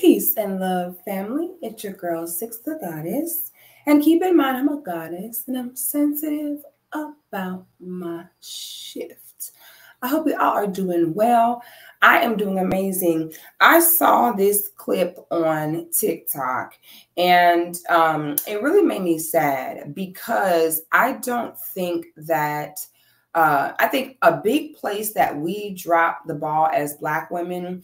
Peace and love, family. It's your girl, Sixthegoddis. And keep in mind, I'm a goddess and I'm sensitive about my shift. I hope you all are doing well. I am doing amazing. I saw this clip on TikTok and it really made me sad because I don't think that I think a big place that we drop the ball as Black women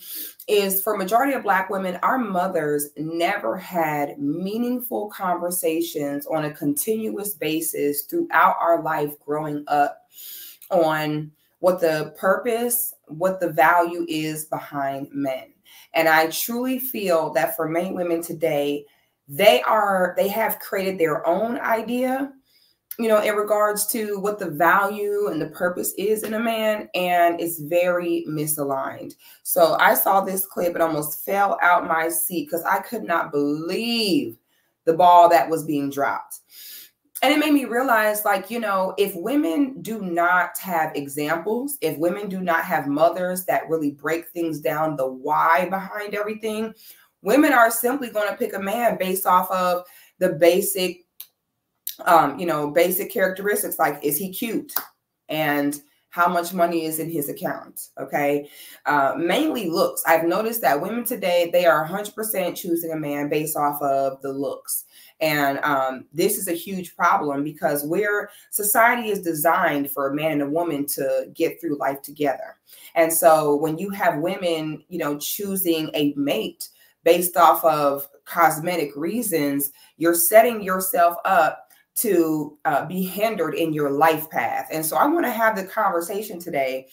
is for majority of Black women, our mothers never had meaningful conversations on a continuous basis throughout our life growing up on what the purpose, what the value is behind men. And I truly feel that for many women today, they have created their own idea, you know, in regards to what the value and the purpose is in a man, and it's very misaligned. So I saw this clip and almost fell out my seat because I could not believe the ball that was being dropped. And it made me realize, like, you know, if women do not have examples, if women do not have mothers that really break things down, the why behind everything, women are simply going to pick a man based off of the basic basic characteristics, like, is he cute and how much money is in his account? Okay. Mainly looks. I've noticed that women today, they are 100% choosing a man based off of the looks. And this is a huge problem because society is designed for a man and a woman to get through life together. And so when you have women, you know, choosing a mate based off of cosmetic reasons, you're setting yourself up to be hindered in your life path. And so I want to have the conversation today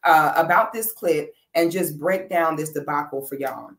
about this clip and just break down this debacle for y'all.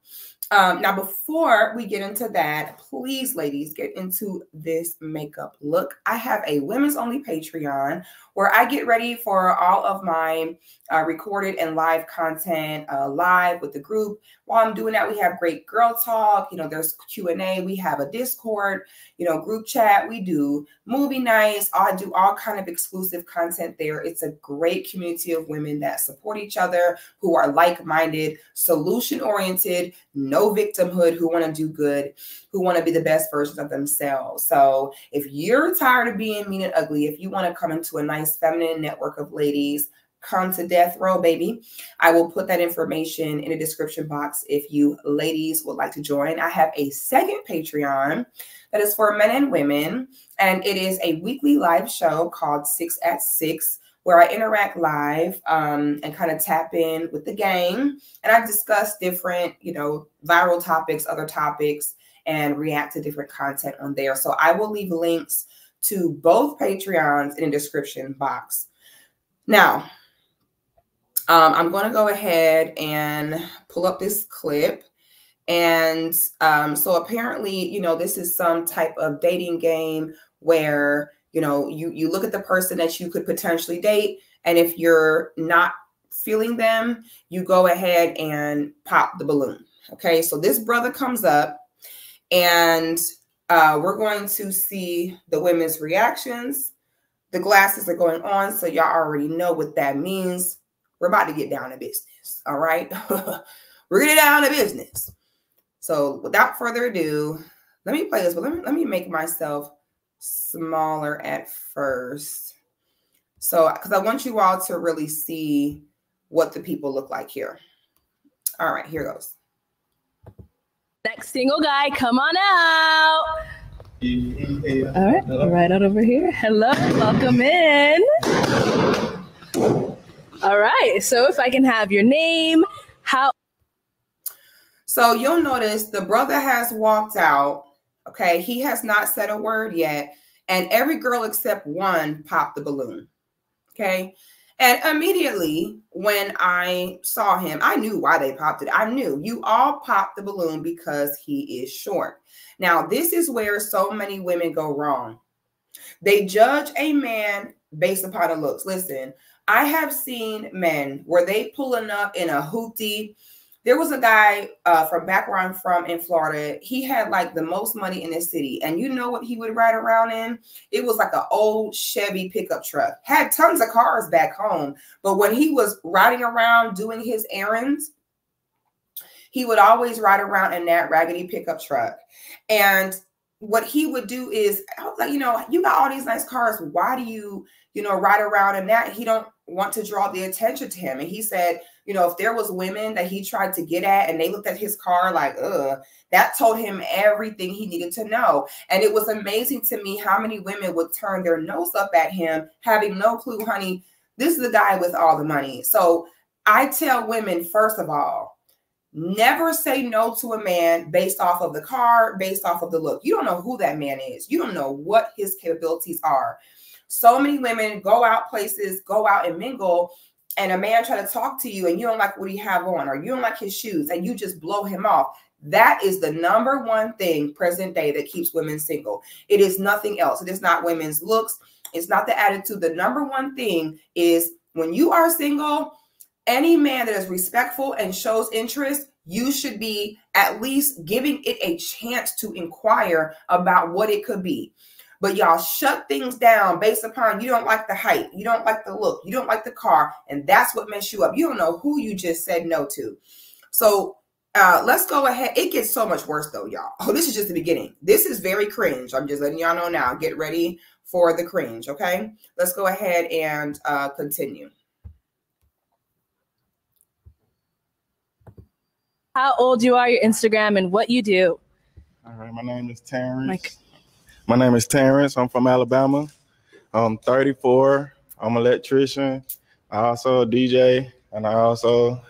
Now, before we get into that, please, ladies, get into this makeup look. I have a women's only Patreon where I get ready for all of my recorded and live content live with the group. While I'm doing that, we have great girl talk. You know, there's Q&A. We have a Discord, you know, group chat. We do movie nights. I do all kind of exclusive content there. It's a great community of women that support each other, who are like-minded, solution-oriented, no victimhood, who want to do good, who want to be the best versions of themselves. So if you're tired of being mean and ugly, if you want to come into a nice feminine network of ladies, come to Death Row, baby. I will put that information in the description box if you ladies would like to join. I have a second Patreon that is for men and women, and it is a weekly live show called 6 at 6, where I interact live and kind of tap in with the gang. And I discuss different, you know, viral topics, other topics, and react to different content on there. So I will leave links to both Patreons in the description box. Now, I'm going to go ahead and pull up this clip. And so apparently, you know, this is some type of dating game where, you know, you look at the person that you could potentially date. And if you're not feeling them, you go ahead and pop the balloon. Okay, so this brother comes up and we're going to see the women's reactions. The glasses are going on, so y'all already know what that means. We're about to get down to business, all right? We're getting down to business. So without further ado, let me play this, but let me make myself smaller at first. So, because I want you all to really see what the people look like here. All right, here goes. Next single guy, come on out. All right, right out over here. Hello, welcome in. All right, so if I can have your name, So you'll notice the brother has walked out. Okay, he has not said a word yet, and every girl except one popped the balloon. Okay, and immediately when I saw him, I knew why they popped it. I knew you all popped the balloon because he is short. Now, this is where so many women go wrong. They judge a man based upon the looks. Listen, I have seen men where they pulling up in a hoopty. There was a guy from back where I'm from in Florida. He had like the most money in the city. And you know what he would ride around in? It was like an old Chevy pickup truck. Had tons of cars back home. But when he was riding around doing his errands, He would always ride around in that raggedy pickup truck. And what he would do is, I was like, you know, you got all these nice cars. Why do you, you know, ride around in that? He don't want to draw the attention to him. And he said, you know, if there was women that he tried to get at and they looked at his car like, that told him everything he needed to know. And it was amazing to me how many women would turn their nose up at him, having no clue, honey, this is the guy with all the money. So I tell women, first of all, never say no to a man based off of the car, based off of the look. You don't know who that man is. You don't know what his capabilities are. So many women go out places, go out and mingle, and a man try to talk to you and you don't like what he have on, or you don't like his shoes, and you just blow him off. That is the number one thing present day that keeps women single. It is nothing else. It is not women's looks. It's not the attitude. The number one thing is when you are single, any man that is respectful and shows interest, you should be at least giving it a chance to inquire about what it could be. But y'all shut things down based upon you don't like the height, you don't like the look, you don't like the car, and that's what messed you up. You don't know who you just said no to. So let's go ahead. It gets so much worse though, y'all. Oh, this is just the beginning. This is very cringe. I'm just letting y'all know now. Get ready for the cringe, okay? Let's go ahead and continue. How old you are, your Instagram, and what you do. All right, my name is Terrence. My name is Terrence. I'm from Alabama. I'm 34. I'm an electrician. I also DJ, and I also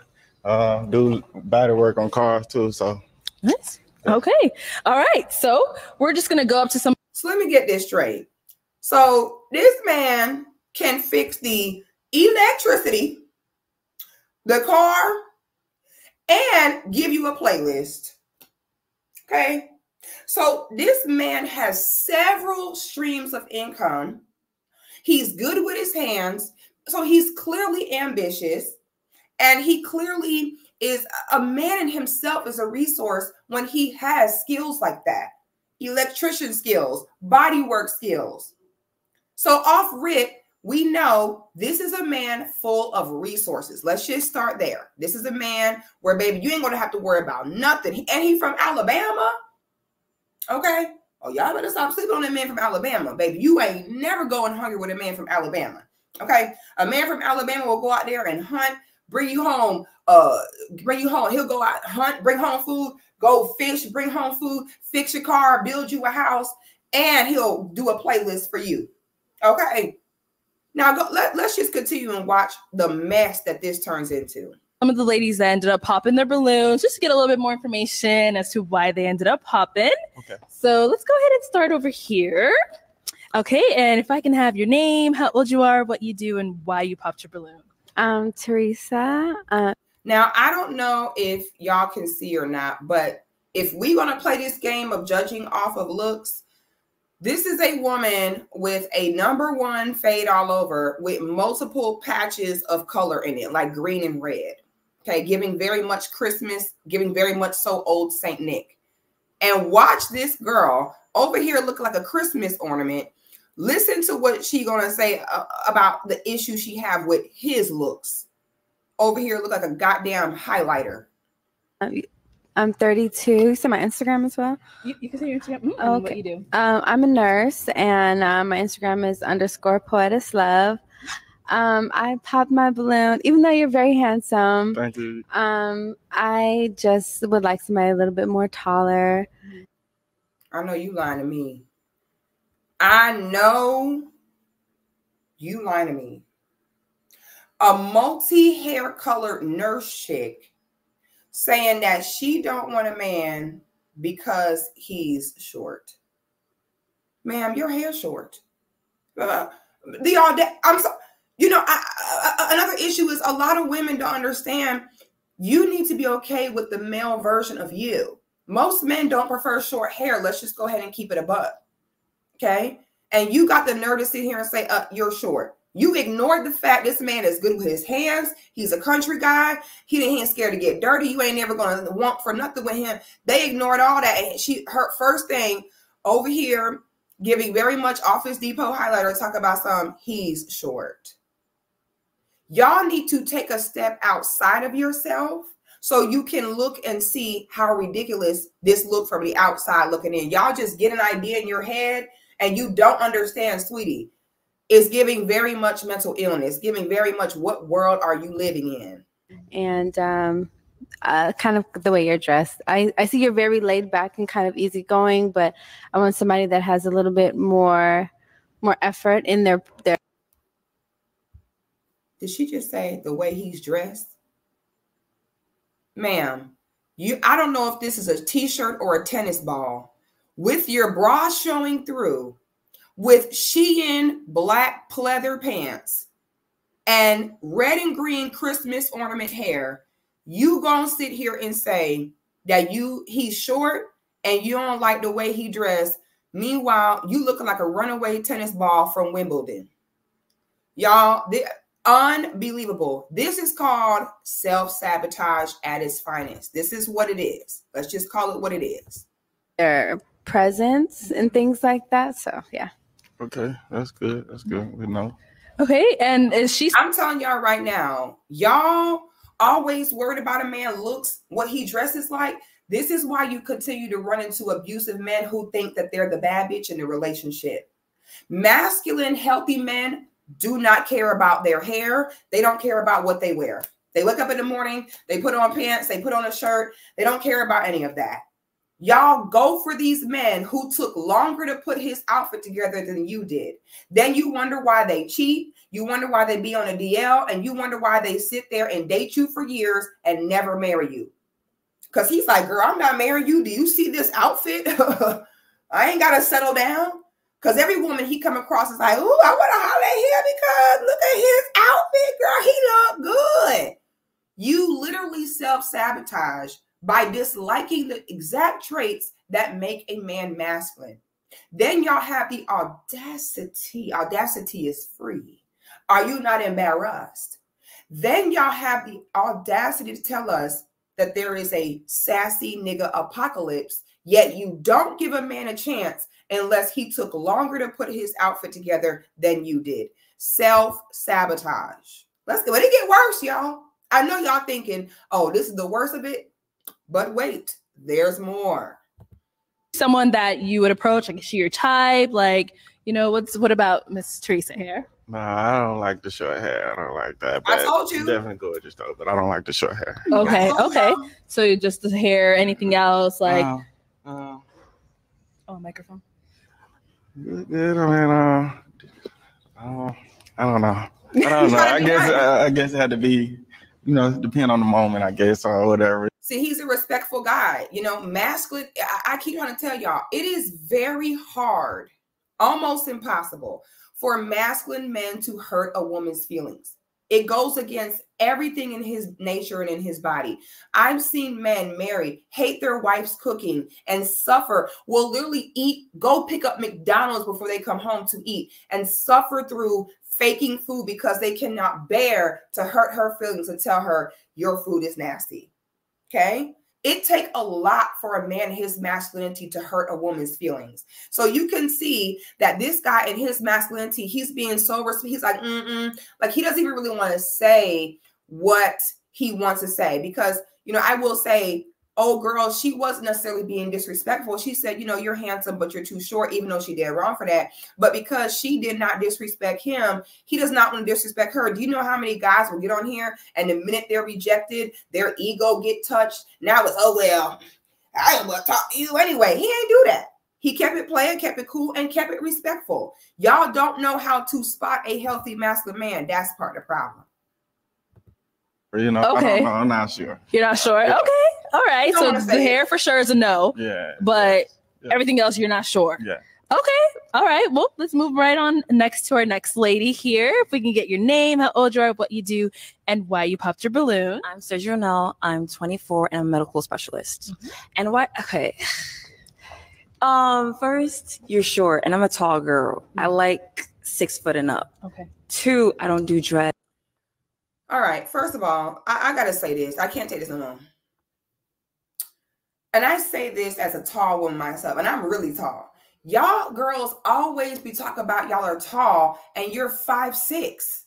do body work on cars too. So nice. Okay. All right. So we're just gonna go up to some. So let me get this straight. So this man can fix the electricity, the car, and give you a playlist. Okay. So this man has several streams of income. He's good with his hands. So he's clearly ambitious, and he clearly is a man in himself as a resource when he has skills like that. Electrician skills, bodywork skills. So off rip, we know this is a man full of resources. Let's just start there. This is a man where, baby, you ain't going to have to worry about nothing. And he from Alabama. Okay. Oh, y'all better stop sleeping on that man from Alabama, baby. You ain't never going hungry with a man from Alabama. Okay. A man from Alabama will go out there and hunt, bring you home. He'll go out, hunt, bring home food, go fish, bring home food, fix your car, build you a house, and he'll do a playlist for you. Okay. Now let's just continue and watch the mess that this turns into. Some of the ladies that ended up popping their balloons, just to get a little bit more information as to why they ended up popping. Okay. So let's go ahead and start over here. Okay, and if I can have your name, how old you are, what you do, and why you popped your balloon. Teresa. Now, I don't know if y'all can see or not, but if we're going to play this game of judging off of looks, this is a woman with a #1 fade all over with multiple patches of color in it, like green and red. Okay, giving very much Christmas, giving very much so old Saint Nick. And watch this girl over here look like a Christmas ornament. Listen to what she gonna say about the issue she have with his looks. Over here look like a goddamn highlighter. I'm 32. So my Instagram as well. You can say your Instagram. Okay. What you do. I'm a nurse, and my Instagram is _poetuslove. I popped my balloon, even though you're very handsome. Thank you. I just would like somebody a little bit more taller. I know you lying to me. I know you lying to me. A multi-hair colored nurse chick saying that she don't want a man because he's short. Ma'am, your hair's short. I'm so, you know, another issue is a lot of women don't understand you need to be okay with the male version of you. Most men don't prefer short hair. Let's just go ahead and keep it a buck. Okay? And you got the nerve to sit here and say, you're short. You ignored the fact this man is good with his hands. He's a country guy. He ain't scared to get dirty. You ain't never going to want for nothing with him. They ignored all that. And her first thing over here, giving very much Office Depot highlighter, talk about he's short. Y'all need to take a step outside of yourself so you can look and see how ridiculous this look from the outside looking in. Y'all just get an idea in your head and you don't understand, sweetie. It's giving very much mental illness, giving very much what world are you living in? And kind of the way you're dressed. I see you're very laid back and kind of easygoing, but I want somebody that has a little bit more effort in their. Did she just say the way he's dressed? Ma'am, I don't know if this is a t-shirt or a tennis ball. With your bra showing through, with Shein black pleather pants and red and green Christmas ornament hair, you gonna sit here and say that he's short and you don't like the way he dressed. Meanwhile, you looking like a runaway tennis ball from Wimbledon. Y'all, unbelievable. This is called self-sabotage at its finest. This is what it is. Let's just call it what it is. Their presence and things like that. So yeah. Okay, that's good. That's good. We know. Okay, and is she? I'm telling y'all right now, y'all always worried about a man looks, what he dresses like. This is why you continue to run into abusive men who think that they're the bad bitch in the relationship. Masculine, healthy men do not care about their hair. They don't care about what they wear. They wake up in the morning, they put on pants, they put on a shirt. They don't care about any of that. Y'all go for these men who took longer to put his outfit together than you did. Then you wonder why they cheat. You wonder why they be on a DL, and you wonder why they sit there and date you for years and never marry you. Because he's like, girl, I'm not marrying you. Do you see this outfit? I ain't got to settle down. Because every woman he come across is like, ooh, I want to holler at him because look at his outfit, girl. He look good. You literally self-sabotage by disliking the exact traits that make a man masculine. Then y'all have the audacity. Audacity is free. Are you not embarrassed? Then y'all have the audacity to tell us that there is a sassy nigga apocalypse, yet you don't give a man a chance unless he took longer to put his outfit together than you did. Self-sabotage. Let's go. It get worse, y'all. I know y'all thinking, oh, this is the worst of it. But wait, there's more. Someone that you would approach, like, is she your type? Like, you know, what about Miss Teresa here? Nah, I don't like the short hair. I don't like that. I told you. Definitely gorgeous though, but I don't like the short hair. Okay, okay. So just the hair, anything else? Like, microphone. Good. I mean, I don't know. I guess it had to be, you know, depend on the moment, I guess, or whatever. See, he's a respectful guy. You know, masculine. I keep trying to tell y'all, it is very hard, almost impossible, for masculine men to hurt a woman's feelings. It goes against everything in his nature and in his body. I've seen men married, hate their wife's cooking and suffer, will literally go pick up McDonald's before they come home to eat and suffer through faking food because they cannot bear to hurt her feelings and tell her your food is nasty. Okay? It takes a lot for a man, his masculinity, to hurt a woman's feelings. So you can see that this guy in his masculinity, he's being so respectful. He's like, like he doesn't even really want to say what he wants to say because, you know, I will say, oh, girl, she wasn't necessarily being disrespectful. She said, you know, you're handsome, but you're too short, even though she did wrong for that. But because she did not disrespect him, he does not want to disrespect her. Do you know how many guys will get on here and the minute they're rejected, their ego get touched? Now it's, oh, well, I don't want to talk to you anyway. He ain't do that. He kept it playing, kept it cool, and kept it respectful. Y'all don't know how to spot a healthy masculine man. That's part of the problem. You know, okay. I'm not sure. You're not sure? Yeah. Okay. All right. So the hair for sure is a no. Yeah. But everything else, you're not sure. Yeah. Okay. All right. Well, let's move right on next to our next lady here. If we can get your name, how old you are, what you do, and why you popped your balloon. I'm Sergio Nell. I'm 24 and I'm a medical specialist. Mm-hmm. And why? Okay. First, you're short and I'm a tall girl. I like 6 foot and up. Okay. 2, I don't do dread. All right. First of all, I got to say this. I can't take this no more. And I say this as a tall woman myself, and I'm really tall. Y'all girls always be talking about y'all are tall and you're 5'6".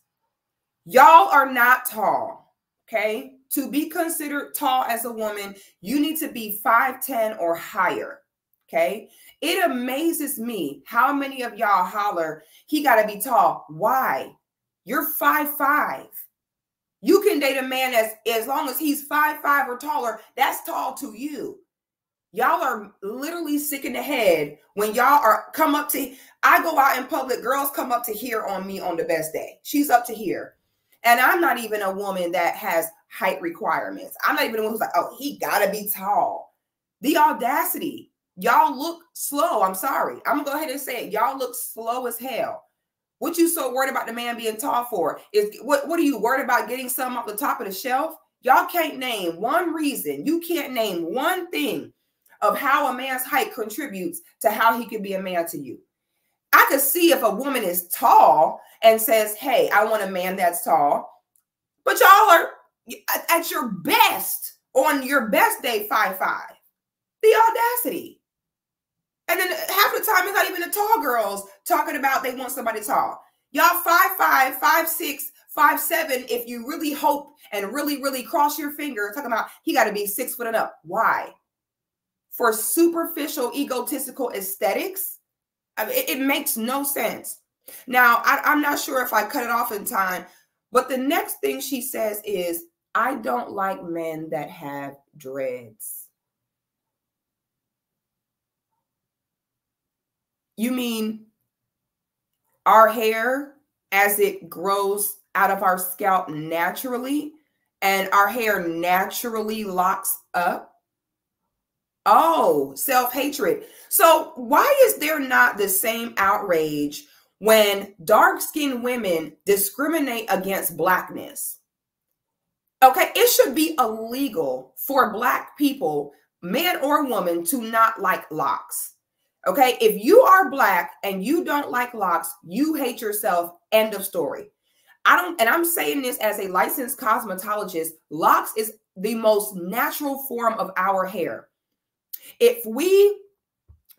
Y'all are not tall, okay? to be considered tall as a woman, you need to be 5'10" or higher. Okay. It amazes me how many of y'all holler, he got to be tall. Why? You're 5'5". You can date a man as long as he's 5'5" or taller. That's tall to you. Y'all are literally sick in the head when y'all come up to, I go out in public, girls come up to here on me on the best day. She's up to here. And I'm not even a woman that has height requirements. I'm not even the one who's like, oh, he gotta be tall. The audacity. Y'all look slow. I'm sorry. I'm gonna go ahead and say it. Y'all look slow as hell. What you so worried about the man being tall for? Is what are you worried about getting something off the top of the shelf? Y'all can't name one reason. You can't name one thing of how a man's height contributes to how he can be a man to you. I could see if a woman is tall and says, hey, I want a man that's tall, but y'all are at your best, on your best day, 5'5". The audacity. And then half the time, it's not even the tall girls talking about they want somebody tall. Y'all 5'5", 5'6", 5'7", if you really hope and really, really cross your finger, talking about he got to be 6 foot and up. Why? For superficial, egotistical aesthetics? I mean, it makes no sense. Now, I'm not sure if I cut it off in time, but the next thing she says is, I don't like men that have dreads. You mean our hair, as it grows out of our scalp naturally, and our hair naturally locks up? Oh, self-hatred. So why is there not the same outrage when dark-skinned women discriminate against blackness? Okay, it should be illegal for Black people, man or woman, to not like locks. Okay, if you are Black and you don't like locks, you hate yourself. End of story. And I'm saying this as a licensed cosmetologist, locks is the most natural form of our hair. If we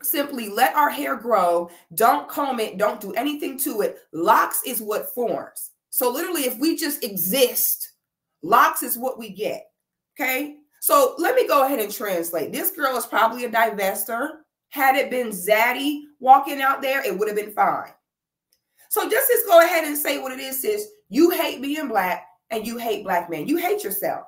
simply let our hair grow, don't comb it, don't do anything to it, locks is what forms. So literally, if we just exist, locks is what we get. Okay. So let me go ahead and translate. This girl is probably a divester. Had it been Zaddy walking out there, it would have been fine. So just go ahead and say what it is, sis. You hate being Black and you hate Black men. You hate yourself.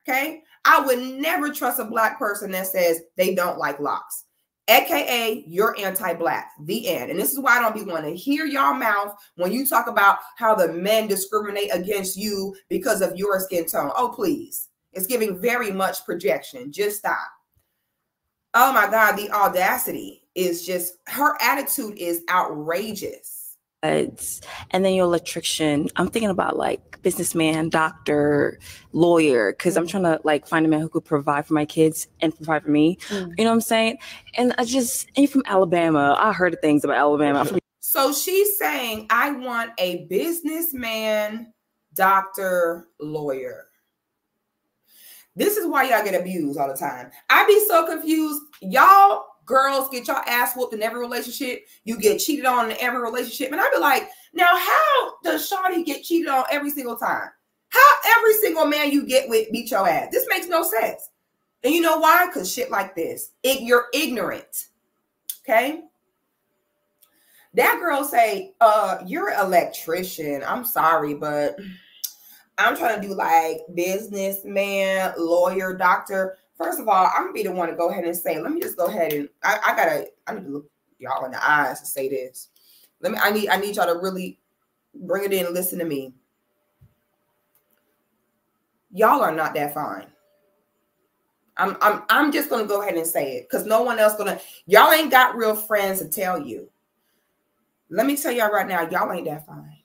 Okay. I would never trust a Black person that says they don't like locks. AKA, you're anti-Black. The end. And this is why I don't be wanting to hear y'all mouth when you talk about how the men discriminate against you because of your skin tone. Oh, please. It's giving very much projection. Just stop. Oh my God, the audacity is just, her attitude is outrageous. And then your electrician, I'm thinking about like businessman, doctor, lawyer, because I'm trying to like find a man who could provide for my kids and provide for me. You know what I'm saying? And and you're from Alabama. I heard things about Alabama. So she's saying, I want a businessman, doctor, lawyer. This is why y'all get abused all the time. I be so confused. Y'all girls get your ass whooped in every relationship. You get cheated on in every relationship. And I be like, now how does Shawty get cheated on every single time? How every single man you get with beat your ass? This makes no sense. And you know why? Because shit like this. You're ignorant. Okay? That girl say, you're an electrician. I'm sorry, but I'm trying to do like businessman, lawyer, doctor. First of all, I'm gonna be the one to go ahead and say, let me just go ahead and I need to look y'all in the eyes to say this. I need y'all to really bring it in and listen to me. Y'all are not that fine. I'm just gonna go ahead and say it because no one else y'all ain't got real friends to tell you. Let me tell y'all right now, y'all ain't that fine.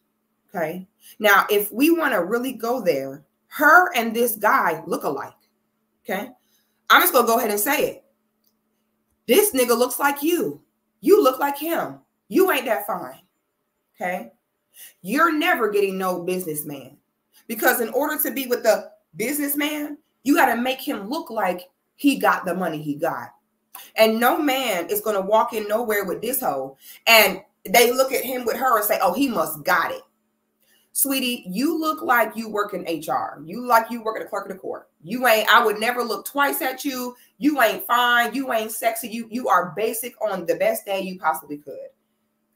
Okay. Now, if we want to really go there, her and this guy look alike. Okay. I'm just going to go ahead and say it. This nigga looks like you. You look like him. You ain't that fine. Okay. You're never getting no businessman because in order to be with the businessman, you got to make him look like he got the money he got. And no man is going to walk in nowhere with this hoe and they look at him with her and say, oh, he must got it. Sweetie, you look like you work in HR. You like you work at a clerk of the court. I would never look twice at you. You ain't fine. You ain't sexy. You are basic on the best day you possibly could.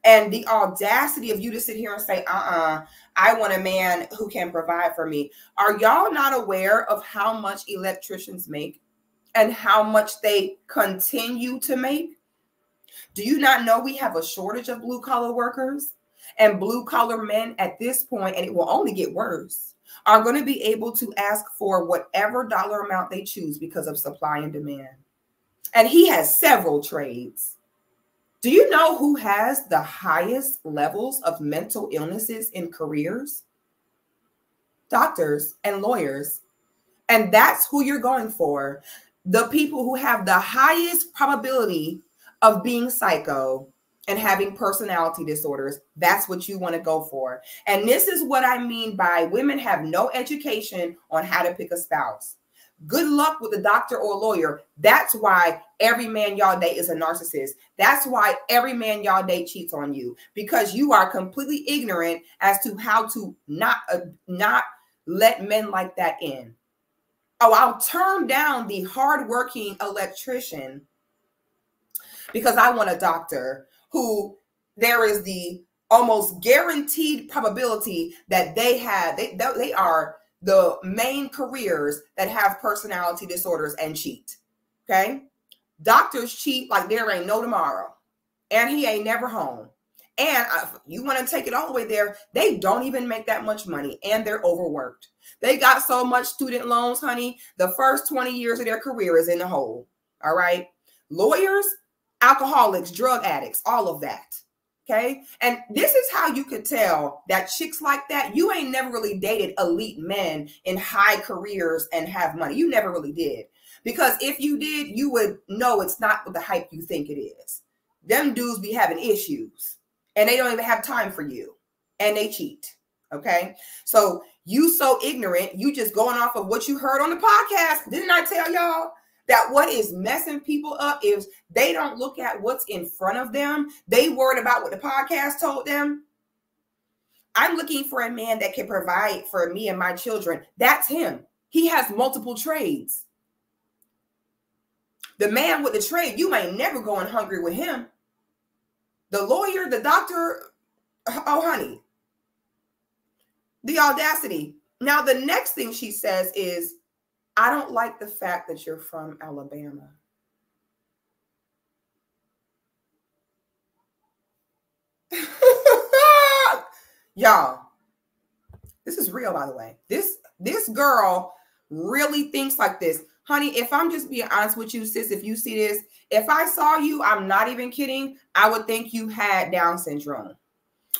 And the audacity of you to sit here and say, I want a man who can provide for me. Are y'all not aware of how much electricians make and how much they continue to make? Do you not know we have a shortage of blue collar workers? And blue collar men at this point, and it will only get worse, are going to be able to ask for whatever dollar amount they choose because of supply and demand. And he has several trades. Do you know who has the highest levels of mental illnesses in careers? Doctors and lawyers. And that's who you're going for. The people who have the highest probability of being psycho and having personality disorders. That's what you want to go for. And this is what I mean by women have no education on how to pick a spouse. Good luck with a doctor or lawyer. That's why every man y'all date is a narcissist. That's why every man y'all date cheats on you, because you are completely ignorant as to how to not let men like that in. Oh, I'll turn down the hardworking electrician because I want a doctor who there is the almost guaranteed probability that they are the main careers that have personality disorders and cheat. Okay. Doctors cheat like there ain't no tomorrow, and he ain't never home. And you want to take it all the way there, they don't even make that much money, and they're overworked. They got so much student loans, honey. The first 20 years of their career is in the hole. All right. Lawyers, alcoholics, drug addicts, all of that. Okay. And this is how you could tell that chicks like that, you ain't never really dated elite men in high careers and have money. You never really did. Because if you did, you would know it's not the hype you think it is. Them dudes be having issues and they don't even have time for you, and they cheat. Okay. So you so ignorant, you just going off of what you heard on the podcast. Didn't I tell y'all that what is messing people up is they don't look at what's in front of them. They worried about what the podcast told them. I'm looking for a man that can provide for me and my children. That's him. He has multiple trades. The man with the trade, you ain't never going hungry with him. The lawyer, the doctor, oh, honey. The audacity. Now, the next thing she says is, I don't like the fact that you're from Alabama. Y'all, this is real, by the way. This girl really thinks like this. Honey, if I'm just being honest with you, sis, if you see this, if I saw you, I'm not even kidding, I would think you had Down syndrome.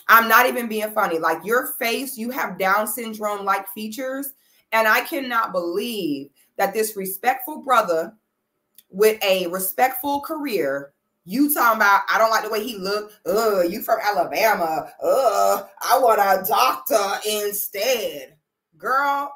I'm not even being funny. Like your face, you have Down syndrome-like features. And I cannot believe that this respectful brother with a respectful career, you talking about, I don't like the way he looked. You from Alabama. I want a doctor instead. Girl,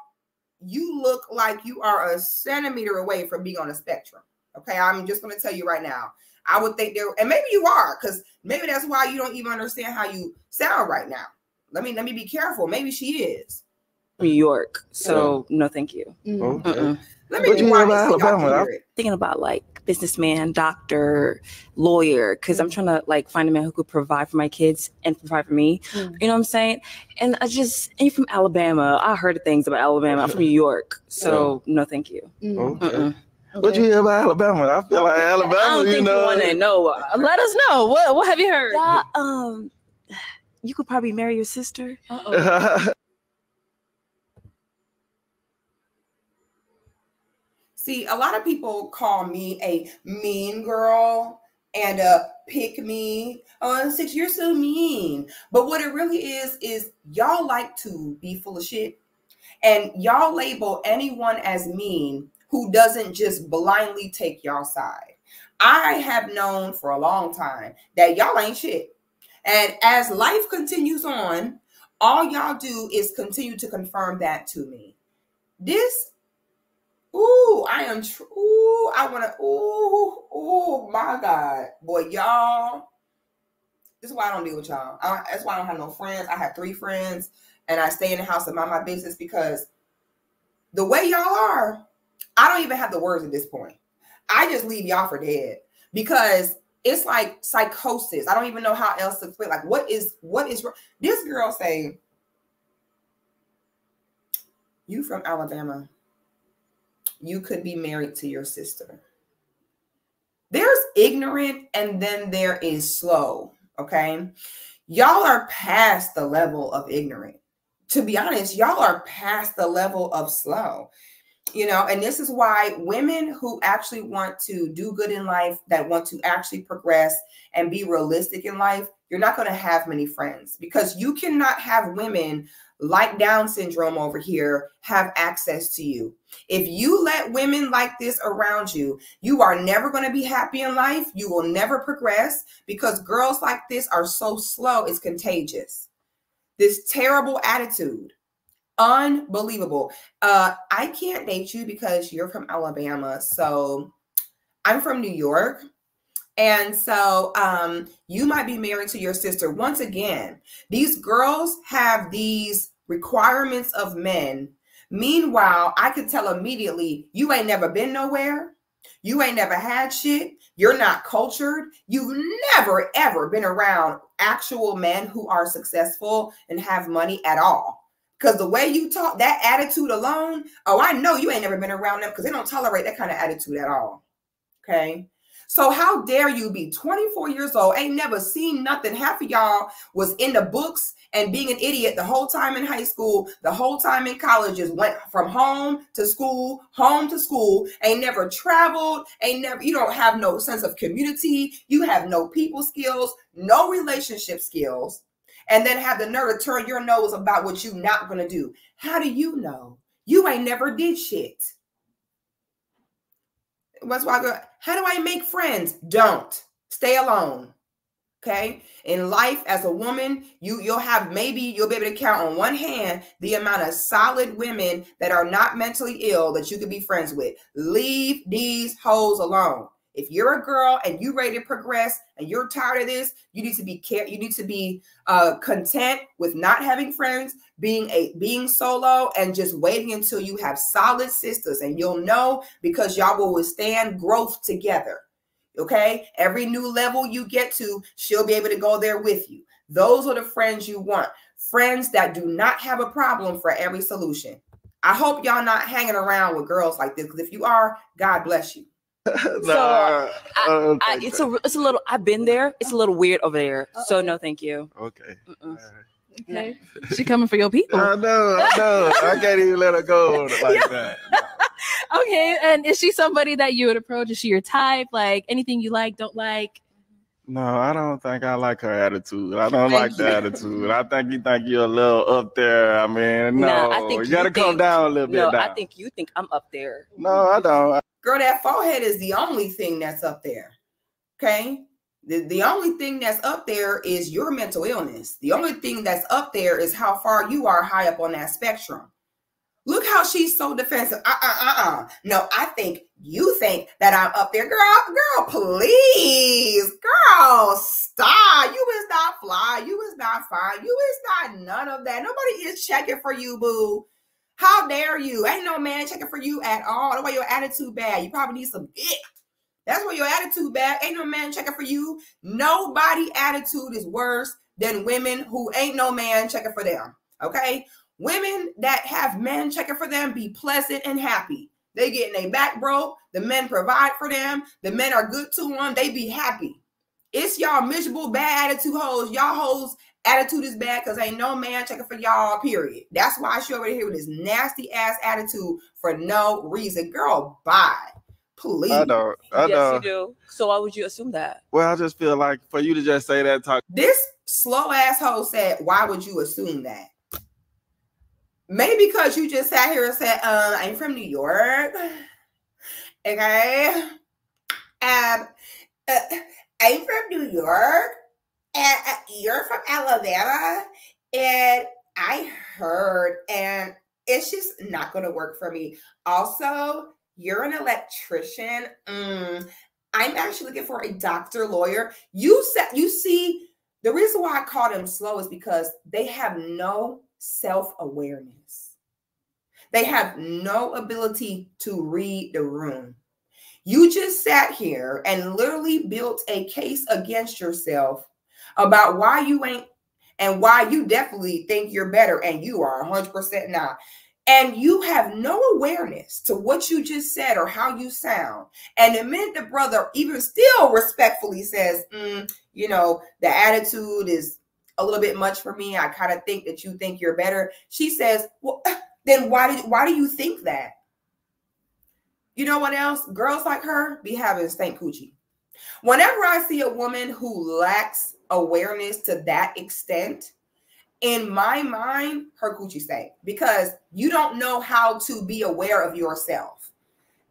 you look like you are a centimeter away from being on a spectrum. Okay, I'm just going to tell you right now. I would think there, and maybe you are, because maybe that's why you don't even understand how you sound right now. Let me be careful. Maybe she is. New York, so no, thank you. Okay. Let me be Alabama. Thinking about like businessman, doctor, lawyer, because I'm trying to like find a man who could provide for my kids and provide for me. You know what I'm saying? And you're from Alabama. I heard things about Alabama. I'm from New York, so no, thank you. Okay. What you hear about Alabama? I feel like Alabama. I don't think you want to know. Let us know. What have you heard? You could probably marry your sister. See, a lot of people call me a mean girl and a pick me. Oh, Six, you're so mean. But what it really is y'all like to be full of shit. And y'all label anyone as mean who doesn't just blindly take y'all side. I have known for a long time that y'all ain't shit. And as life continues on, all y'all do is continue to confirm that to me. My God. Boy, y'all, this is why I don't deal with y'all. That's why I don't have no friends. I have 3 friends. and I stay in the house and mind my business, because the way y'all are, I don't even have the words at this point. I just leave y'all for dead, because it's like psychosis. I don't even know how else to explain. Like, what is this girl saying? You from Alabama. You could be married to your sister. There's ignorant and then there is slow. Okay. Y'all are past the level of ignorant. To be honest, y'all are past the level of slow. You know, and this is why women who actually want to do good in life, that want to actually progress and be realistic in life, you're not going to have many friends, because you cannot have women like Down syndrome over here have access to you. If you let women like this around you, you are never going to be happy in life. You will never progress, because girls like this are so slow. It's contagious. This terrible attitude. Unbelievable. I can't date you because you're from Alabama. So I'm from New York. And so you might be married to your sister. Once again, these girls have these requirements of men. Meanwhile, I could tell immediately, you ain't never been nowhere. You ain't never had shit. You're not cultured. You've never, ever been around actual men who are successful and have money at all. Because the way you talk, that attitude alone, oh, I know you ain't never been around them, because they don't tolerate that kind of attitude at all. Okay. So how dare you be 24 years old, ain't never seen nothing. Half of y'all was in the books and being an idiot the whole time in high school, the whole time in colleges, went from home to school, ain't never traveled, you don't have no sense of community. You have no people skills, no relationship skills. And then have the nerve to turn your nose about what you're not going to do. How do you know? You ain't never did shit. That's why I go, how do I make friends? Don't. Stay alone. Okay? In life, as a woman, you'll be able to count on one hand the amount of solid women that are not mentally ill that you could be friends with. Leave these hoes alone. If you're a girl and you ready to progress and you're tired of this, you need to be content with not having friends, being solo, and just waiting until you have solid sisters. And you'll know, because y'all will withstand growth together. Okay? Every new level you get to, she'll be able to go there with you. Those are the friends you want. Friends that do not have a problem for every solution. I hope y'all not hanging around with girls like this, because if you are, God bless you. So it's a little, I've been there. It's a little weird over there. So no, thank you. Okay. Okay. She coming for your people. I know. I can't even let her go like that. Okay. And is she somebody that you would approach? Is she your type? Like, anything you like, don't like? No, I don't think I like her attitude. I don't like the attitude. I think you think you're a little up there. I mean, no, I think you gotta come down a little bit. No, down. I think you think I'm up there. No, I don't. Girl, that forehead is the only thing that's up there. Okay? The only thing that's up there is your mental illness. The only thing that's up there is how far you are high up on that spectrum. Look how she's so defensive. No, I think you think that I'm up there. Girl, please. Girl, stop. You is not fly. You is not fine. You is not none of that. Nobody is checking for you, boo. How dare you? Ain't no man checking for you at all. That's why your attitude bad. You probably need some dick. That's why your attitude bad. Ain't no man checking for you. Nobody attitude is worse than women who ain't no man checking for them. Okay? Women that have men checking for them be pleasant and happy. They getting their back broke. The men provide for them. The men are good to them. They be happy. It's y'all miserable, bad attitude hoes. Y'all hoes attitude is bad because ain't no man checking for y'all, period. That's why she over here with this nasty ass attitude for no reason. Girl, bye. Please. I know. Yes, you do. So why would you assume that? Well, I just feel like for you to just say that, talk. This slow asshole said, why would you assume that? Maybe because you just sat here and said, I'm from New York. Okay. I'm from New York. And you're from Alabama. And I heard, and it's just not going to work for me. Also, you're an electrician. I'm actually looking for a doctor, lawyer. You see, the reason why I call them slow is because they have no self-awareness. They have no ability to read the room. You just sat here and literally built a case against yourself about why you ain't, and why you definitely think you're better, and you are 100% not. And you have no awareness to what you just said or how you sound. And the minute the brother even still respectfully says, you know, the attitude is a little bit much for me, I kind of think that you think you're better. She says, well, then why do you think that? You know what else? Girls like her be having stank coochie. Whenever I see a woman who lacks awareness to that extent, in my mind, her coochie stank, because you don't know how to be aware of yourself.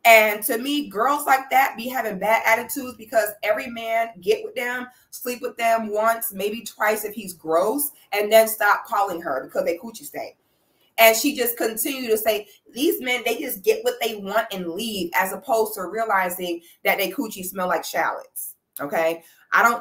And to me, girls like that be having bad attitudes because every man get with them, sleep with them once, maybe twice if he's gross, and then stop calling her because they coochie stink. And she just continued to say, these men, they just get what they want and leave, as opposed to realizing that they coochie smell like shallots. Okay.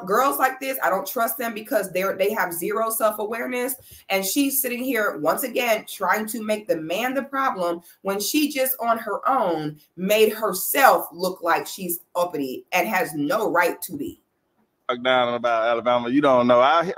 Girls like this, I don't trust them because they have zero self-awareness. And she's sitting here once again, trying to make the man the problem when she just on her own made herself look like she's uppity and has no right to be. Down about Alabama, you don't know. I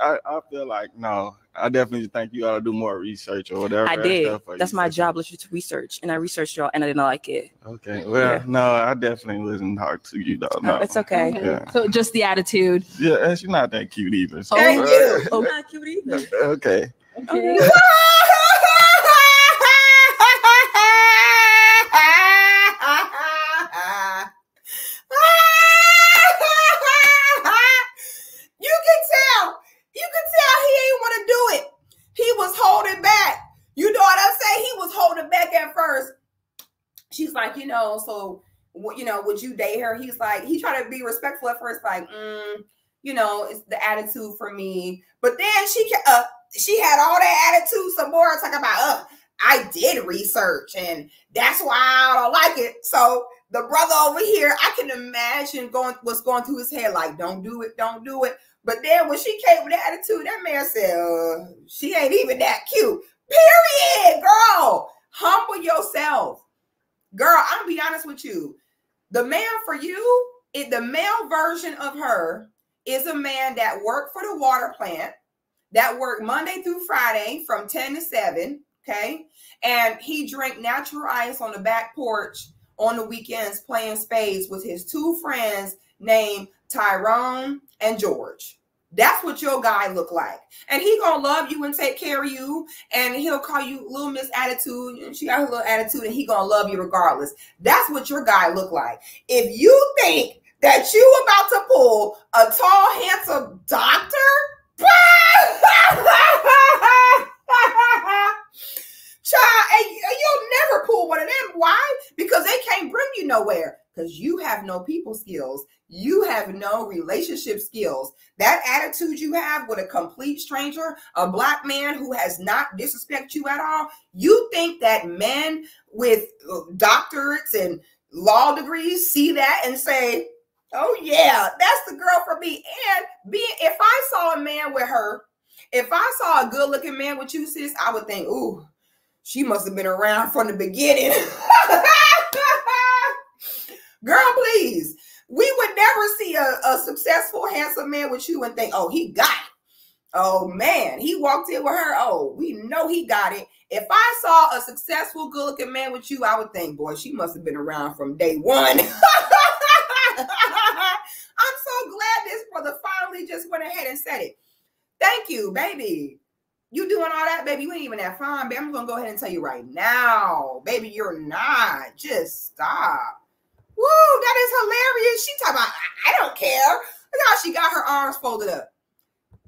feel like, no, I definitely think you ought to do more research or whatever. I did. That's my job, literally, to research, and I researched y'all, and I didn't like it. Okay, well, yeah. No, I definitely wasn't hard to you though. No, it's okay. Yeah. So just the attitude. Yeah, and she's not that cute either. So. Thank you. Oh, not cute either. Okay. Okay. You can tell he ain't want to do it. He was holding back. You know what I'm saying? He was holding back at first. She's like, you know, so, you know, would you date her? He's like, he tried to be respectful at first, like, you know, it's the attitude for me. But then she had all that attitude some more, talking about, I did research and that's why I don't like it. So the brother over here, I can imagine what's going through his head, like, don't do it, don't do it. But then when she came with the attitude, that man said, she ain't even that cute. Period, girl. Humble yourself. Girl, I'm gonna be honest with you. The man for you, the male version of her is a man that worked for the water plant, that worked Monday through Friday from 10 to 7, okay? And he drank natural ice on the back porch on the weekends playing spades with his two friends named Tyrone and George. That's what your guy look like. And he gonna love you and take care of you. And he'll call you Little Miss Attitude. And she got her little attitude and he gonna love you regardless. That's what your guy look like. If you think that you about to pull a tall, handsome doctor, child, and you'll never pull one of them. Why? Because they can't bring you nowhere. Because you have no people skills. You have no relationship skills. That attitude you have with a complete stranger, a black man who has not disrespected you at all, you think that men with doctorates and law degrees see that and say, oh yeah, that's the girl for me. And if I saw a man with her, if I saw a good looking man with you, sis, I would think, ooh, she must have been around from the beginning. Girl, please. We would never see a successful, handsome man with you and think, oh, he got it. Oh, man, he walked in with her. Oh, we know he got it. If I saw a successful, good-looking man with you, I would think, boy, she must have been around from day one. I'm so glad this brother finally just went ahead and said it. Thank you, baby. You doing all that, baby? You ain't even that fine, baby. I'm going to go ahead and tell you right now, baby, you're not. Just stop. Woo, that is hilarious. She talking about, I don't care. Look how she got her arms folded up.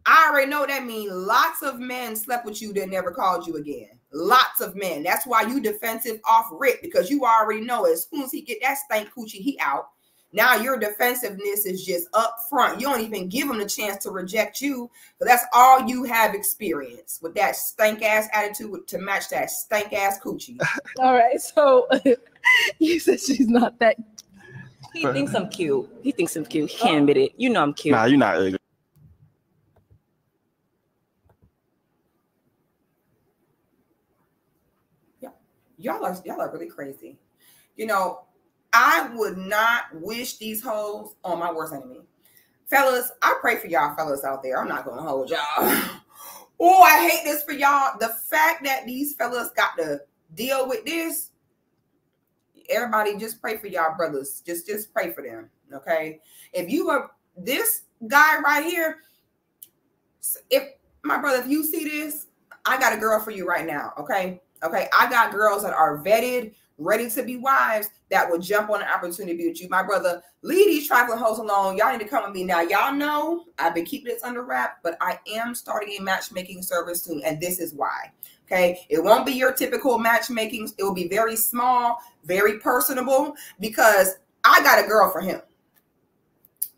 I already know that means lots of men slept with you that never called you again. Lots of men. That's why you defensive off rip, because you already know as soon as he get that stank coochie, he out. Now your defensiveness is just up front. You don't even give him the chance to reject you. So that's all you have experience with that stank ass attitude to match that stank ass coochie. All right. So you said she's not that. He thinks I'm cute. He thinks I'm cute. He can't admit it. You know I'm cute. Nah, you're not ugly. y'all are really crazy. You know, I would not wish these hoes on my worst enemy. Fellas, I pray for y'all fellas out there. I'm not going to hold y'all. Oh, I hate this for y'all. The fact that these fellas got to deal with this, everybody just pray for y'all brothers. Just pray for them, okay? If you are this guy right here, if my brother, if you see this, I got a girl for you right now, okay? Okay, I got girls that are vetted, ready to be wives that will jump on an opportunity with you. My brother, leave these trifling hoes alone. Y'all need to come with me. Now, y'all know I've been keeping this under wrap, but I am starting a matchmaking service soon, and this is why. Okay, it won't be your typical matchmaking. It will be very small, very personable, because I got a girl for him.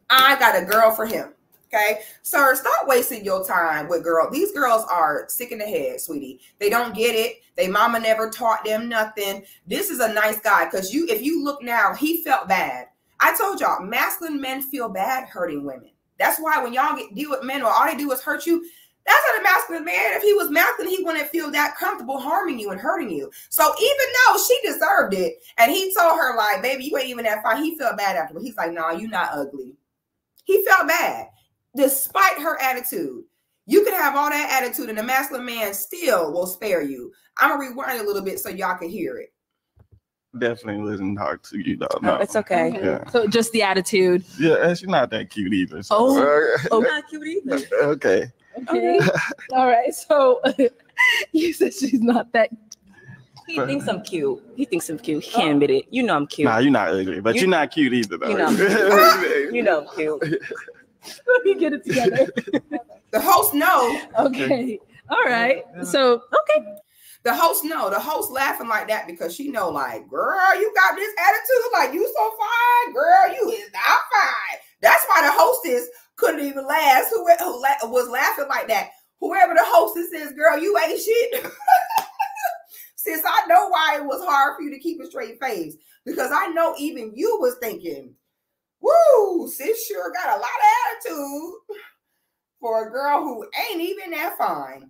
I got a girl for him. Okay, sir, stop wasting your time with girls. These girls are sick in the head, sweetie. They don't get it. They mama never taught them nothing. This is a nice guy, because if you look now, he felt bad. I told y'all, masculine men feel bad hurting women. That's why when y'all deal with men, all they do is hurt you. That's not a masculine man. If he was masculine, he wouldn't feel that comfortable harming you and hurting you. So even though she deserved it, and he told her, like, baby, you ain't even that fine, he felt bad afterwards. He's like, nah, you not ugly. He felt bad. Despite her attitude, you can have all that attitude and the masculine man still will spare you. I'm going to rewind a little bit so y'all can hear it. Definitely listen hard to you, though. No, it's okay. Yeah. So just the attitude. Yeah, and she's not that cute either. So. Oh, not cute either. Okay. Okay. All right. So you said she's not that. He thinks I'm cute. He thinks I'm cute. He can't admit it. You know I'm cute. Nah, you're not ugly, but you're not cute either, though. You know I'm cute. You know I'm cute. Let me get it together. The host know. Okay. All right. So, okay. The host know. The host laughing like that because she know, like, girl, you got this attitude. Like, you so fine. Girl, you is not fine. That's why the hostess couldn't even last. Who was laughing like that? Whoever the hostess is, girl, you ain't shit. Since I know why it was hard for you to keep a straight face. Because I know even you was thinking, woo, sis sure got a lot of attitude for a girl who ain't even that fine.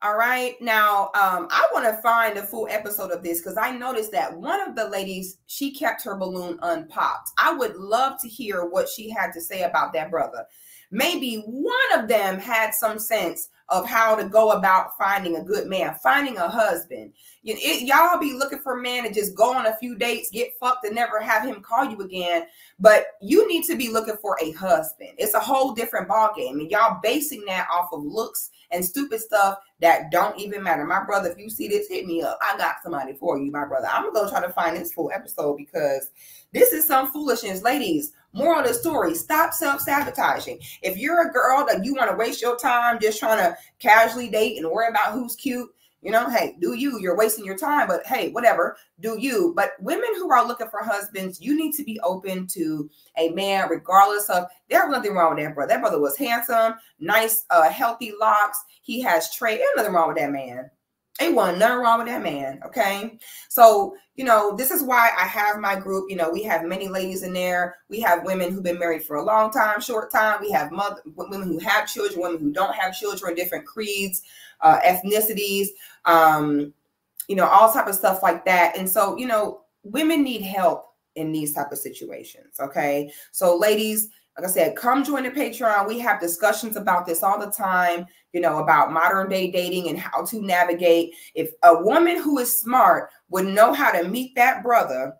All right. Now, I want to find a full episode of this because I noticed that one of the ladies, she kept her balloon unpopped. I would love to hear what she had to say about that brother. Maybe one of them had some sense of how to go about finding a good man, finding a husband. Y'all be looking for a man to just go on a few dates, get fucked, and never have him call you again. But you need to be looking for a husband. It's a whole different ballgame. And y'all basing that off of looks and stupid stuff that don't even matter. My brother, if you see this, hit me up. I got somebody for you, my brother. I'm going to go try to find this full episode because this is some foolishness. Ladies, moral of the story, stop self-sabotaging. If you're a girl that you want to waste your time just trying to casually date and worry about who's cute, you know, hey, do you. You're wasting your time, but hey, whatever, do you. But women who are looking for husbands, you need to be open to a man regardless of, there was nothing wrong with that brother. That brother was handsome, nice, healthy locks. He has trade. There's nothing wrong with that man. Ain't one nothing wrong with that man. Okay. So, you know, this is why I have my group. You know, we have many ladies in there. We have women who've been married for a long time, short time. We have women who have children, women who don't have children, different creeds, ethnicities, you know, all type of stuff like that. And so, you know, women need help in these type of situations. Okay. So ladies, like I said, come join the Patreon. We have discussions about this all the time, you know, about modern day dating and how to navigate. If a woman who is smart would know how to meet that brother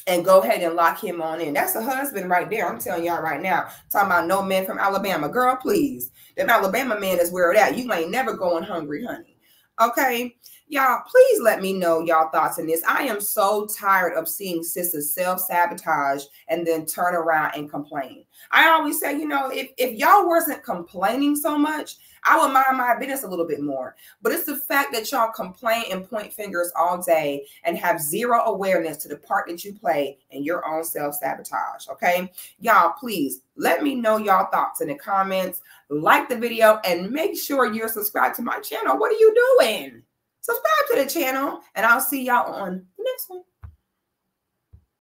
and go ahead and lock him on in. That's a husband right there. I'm telling y'all right now, talking about no men from Alabama. Girl, please. Them Alabama men is where it at. You ain't never going hungry, honey. Okay. Y'all, please let me know y'all thoughts on this. I am so tired of seeing sisters self-sabotage and then turn around and complain. I always say, you know, if y'all wasn't complaining so much, I would mind my business a little bit more. But it's the fact that y'all complain and point fingers all day and have zero awareness to the part that you play in your own self-sabotage. Okay. Y'all, please let me know y'all thoughts in the comments. Like the video and make sure you're subscribed to my channel. What are you doing? Subscribe to the channel and I'll see y'all on the next one.